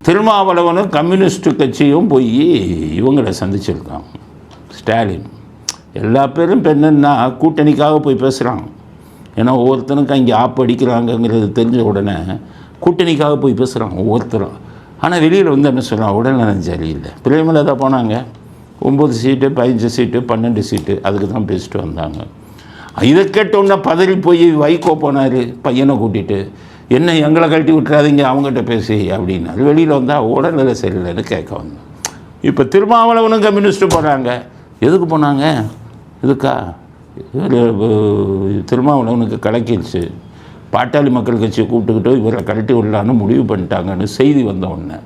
திருமாவளவனும் communist கட்சியும் போய் இவங்களை சந்திச்சிருக்காங்க. ஸ்டாலின் எல்லா பேரும் இப்போ என்னென்னா கூட்டணிக்காக போய் பேசுகிறாங்க. ஏன்னா ஒவ்வொருத்தனுக்கும் அங்கே ஆப்பு அடிக்கிறாங்கங்கிறது தெரிஞ்ச உடனே கூட்டணிக்காக போய் பேசுகிறாங்க ஒவ்வொருத்தரும். ஆனால் வெளியில் வந்து என்ன சொல்கிறாங்க, உடல்நலம் சரியில்லை. பிரேமலதா போனாங்க, 9 சீட்டு 15 சீட்டு 12 சீட்டு அதுக்கு தான் பேசிட்டு வந்தாங்க. இதை கேட்டோன்னா பதறி போய் வைகோ போனார் பையனை கூட்டிகிட்டு, என்ன எங்களை கழட்டி விட்டுறாதீங்க அவங்ககிட்ட பேசி அப்படின்னாரு. வெளியில் வந்தால் உடல்நிலை சரியில்லைன்னு கேட்க வந்தோம். இப்போ திருமாவளவனும் கம்யூனிஸ்ட்டு போகிறாங்க. எதுக்கு போனாங்க? இதுக்கா திருமாவளவனுக்கு கலக்கிடுச்சு, பாட்டாளி மக்கள் கட்சியை கூப்பிட்டுக்கிட்டோ இவரை கழட்டி விடலான்னு முடிவு பண்ணிட்டாங்கன்னு செய்தி வந்த உடனே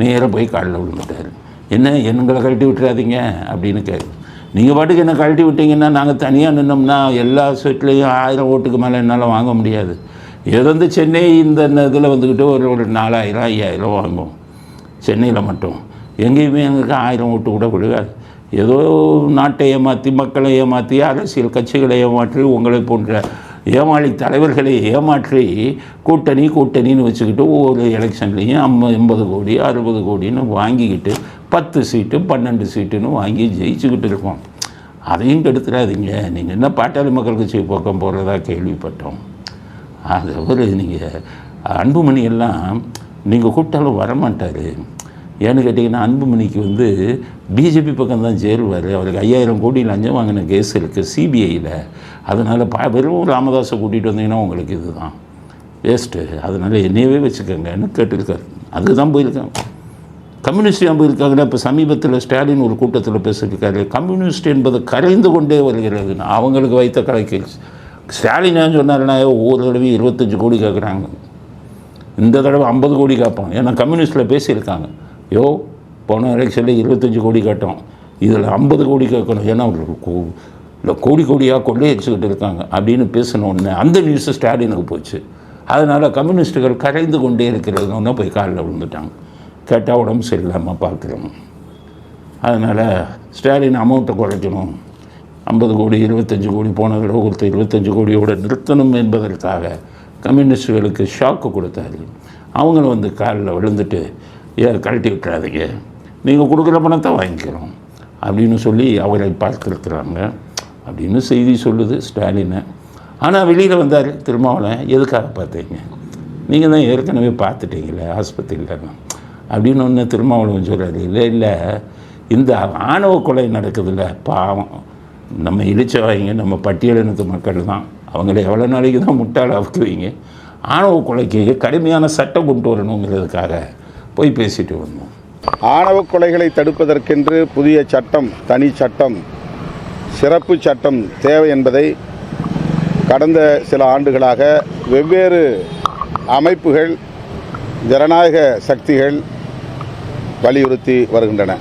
நேராக போய் காலில் விழுந்துட்டார். என்ன எங்களை கழட்டி விட்டுறாதீங்க அப்படின்னு கேட்கு. நீங்கள் பாட்டுக்கு என்ன கழட்டி விட்டீங்கன்னா நாங்கள் தனியாக நின்னோம்னா எல்லா சீட்லேயும் 1000 ஓட்டுக்கு மேலே என்னால் வாங்க முடியாது. ஏதோ வந்து சென்னை இந்த இதில் வந்துக்கிட்டு ஒரு 4000 5000 வாங்குவோம் சென்னையில் மட்டும். எங்கேயுமே எங்களுக்கு 1000 ஓட்டு கூட விழுகாது. ஏதோ நாட்டை ஏமாற்றி மக்களை ஏமாற்றி அரசியல் கட்சிகளை ஏமாற்றி உங்களை போன்ற ஏமாளி தலைவர்களை ஏமாற்றி கூட்டணின்னு வச்சுக்கிட்டு ஒவ்வொரு எலெக்ஷன்லேயும் 80 கோடி 60 கோடின்னு வாங்கிக்கிட்டு 10 சீட்டு 12 சீட்டுன்னு வாங்கி ஜெயிச்சுக்கிட்டு இருக்கோம். அதையும் கெடுத்துடாதீங்க. நீங்கள் என்ன பாட்டாளி மக்கள் கட்சி பக்கம் போகிறதா கேள்விப்பட்டோம். அது ஒரு நீங்கள் அன்புமணி எல்லாம் நீங்கள் கூப்பிட்டாலும் வரமாட்டார். ஏன்னு கேட்டிங்கன்னா அன்புமணிக்கு வந்து பிஜேபி பக்கம் தான் சேருவார். அவருக்கு 5000 கோடி லஞ்சம் வாங்கின கேஸ் இருக்குது சிபிஐயில். அதனால் வெறும் ராமதாஸை கூட்டிகிட்டு வந்தீங்கன்னா உங்களுக்கு இது தான் வேஸ்ட்டு. அதனால் என்னையவே வச்சுக்கோங்கன்னு கேட்டுருக்காரு. அதுக்கு தான் போயிருக்காங்க. கம்யூனிஸ்ட் ஏன் போயிருக்காங்கன்னா இப்போ சமீபத்தில் ஸ்டாலின் ஒரு கூட்டத்தில் பேசியிருக்காரு, கம்யூனிஸ்ட் என்பது கரைந்து கொண்டே வருகிறதுன்னு. அவங்களுக்கு வைத்த கலைக்கு ஸ்டாலின் ஏன் சொன்னார்னா, ஒவ்வொரு தடவையும் 25 கோடி கேட்குறாங்க, இந்த தடவை 50 கோடி கேட்போம். ஏன்னா கம்யூனிஸ்ட்டில் பேசியிருக்காங்க, போன எலெக்ஷனில் 25 கோடி கேட்டோம், இதில் 50 கோடி கேட்கணும், ஏன்னா இல்லை கோடியாக கொள்ளையடிச்சுக்கிட்டு இருக்காங்க அப்படின்னு பேசினோடனே அந்த நியூஸு ஸ்டாலினுக்கு போச்சு. அதனால் கம்யூனிஸ்ட்டுகள் கரைந்து கொண்டே இருக்கிறதுன்னு போய் காலில் விழுந்துட்டாங்க. கேட்டால் உடம்பு சரியில்லாமல் பார்க்குறோம். அதனால் ஸ்டாலின் அமௌண்ட்டை குறைக்கணும், 50 கோடி 25 கோடி போன தடவை கொடுத்த 25 கோடியோடு நிறுத்தணும் என்பதற்காக கம்யூனிஸ்டுகளுக்கு ஷாக்கு கொடுத்தாரு. அவங்களும் வந்து காலில் விழுந்துட்டு, கழட்டி விட்டுறாதீங்க, நீங்கள் கொடுக்குற பணத்தை வாங்கிக்கிறோம் அப்படின்னு சொல்லி அவரை பார்த்துருக்குறாங்க அப்படின்னு செய்தி சொல்லுது ஸ்டாலினை. ஆனால் வெளியில் வந்தார் திருமாவளவன், எதுக்காக பார்த்தீங்க, நீங்கள் தான் ஏற்கனவே பார்த்துட்டீங்களே ஆஸ்பத்திரியில் அப்படின்னு ஒன்று திருமாவளவன் சொல்கிறாரு. இல்லை இந்த ஆணவ கொலை நடக்குதுல்ல, பாவம் நம்ம இழிச்சவாங்க, நம்ம பட்டியலினத்து மக்கள் தான், அவங்கள எவ்வளோ நாளைக்கு தான் முட்டாளாக்குவீங்க, ஆணவ கொலைக்கு கடுமையான சட்டம் கொண்டு வரணுங்கிறதுக்காக போய் பேசிட்டு வந்தோம். ஆணவ கொலைகளை தடுப்பதற்கென்று புதிய சட்டம், தனி சட்டம், சிறப்பு சட்டம் தேவை என்பதை கடந்த சில ஆண்டுகளாக வெவ்வேறு அமைப்புகள், ஜனநாயக சக்திகள் வலியுறுத்தி வருகின்றன.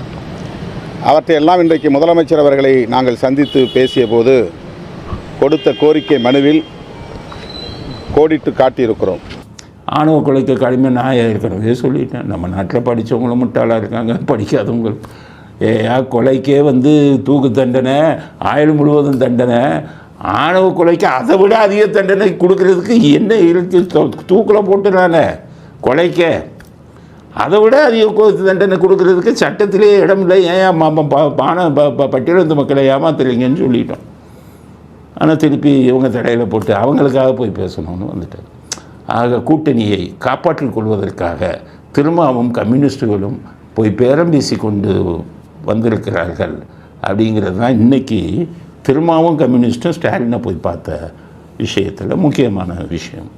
அவற்றையெல்லாம் இன்றைக்கு முதலமைச்சர் அவர்களை நாங்கள் சந்தித்து பேசிய போது கொடுத்த கோரிக்கை மனுவில் கோடிட்டு காட்டியிருக்கிறோம். ஆணவ கொலைக்கு கடுமை நான் ஏற்கனவே சொல்லிட்டேன். நம்ம நாட்டில் படித்தவங்களும் முட்டாளாக இருக்காங்க, படிக்காதவங்களும். கொலைக்கே வந்து தூக்கு தண்டனை, ஆயுள் முழுவதும் தண்டனை, ஆணவ கொலைக்கு அதை விட அதிக தண்டனை கொடுக்கறதுக்கு என்ன இருக்கு? தூக்கில் போட்டுறானே கொலைக்க, அதை விட அதிக தண்டனை கொடுக்கறதுக்கு சட்டத்திலே இடம் இல்லை. ஏன் பட்டியலினத்து மக்களை ஏமாத்துறீங்கன்னு சொல்லிட்டோம். ஆனால் திருப்பி இவங்க தடையில் போட்டு அவங்களுக்காக போய் பேசணும்னு வந்துட்டார். ஆக கூட்டணியை காப்பாற்றிக் கொள்வதற்காக திருமாவும் கம்யூனிஸ்டுகளும் போய் பேரம் பேசி கொண்டு வந்திருக்கிறார்கள். அப்படிங்கிறது தான் இன்றைக்கி திருமாவும் கம்யூனிஸ்ட்டும் ஸ்டாலினை போய் பார்த்த விஷயத்தில் முக்கியமான விஷயம்.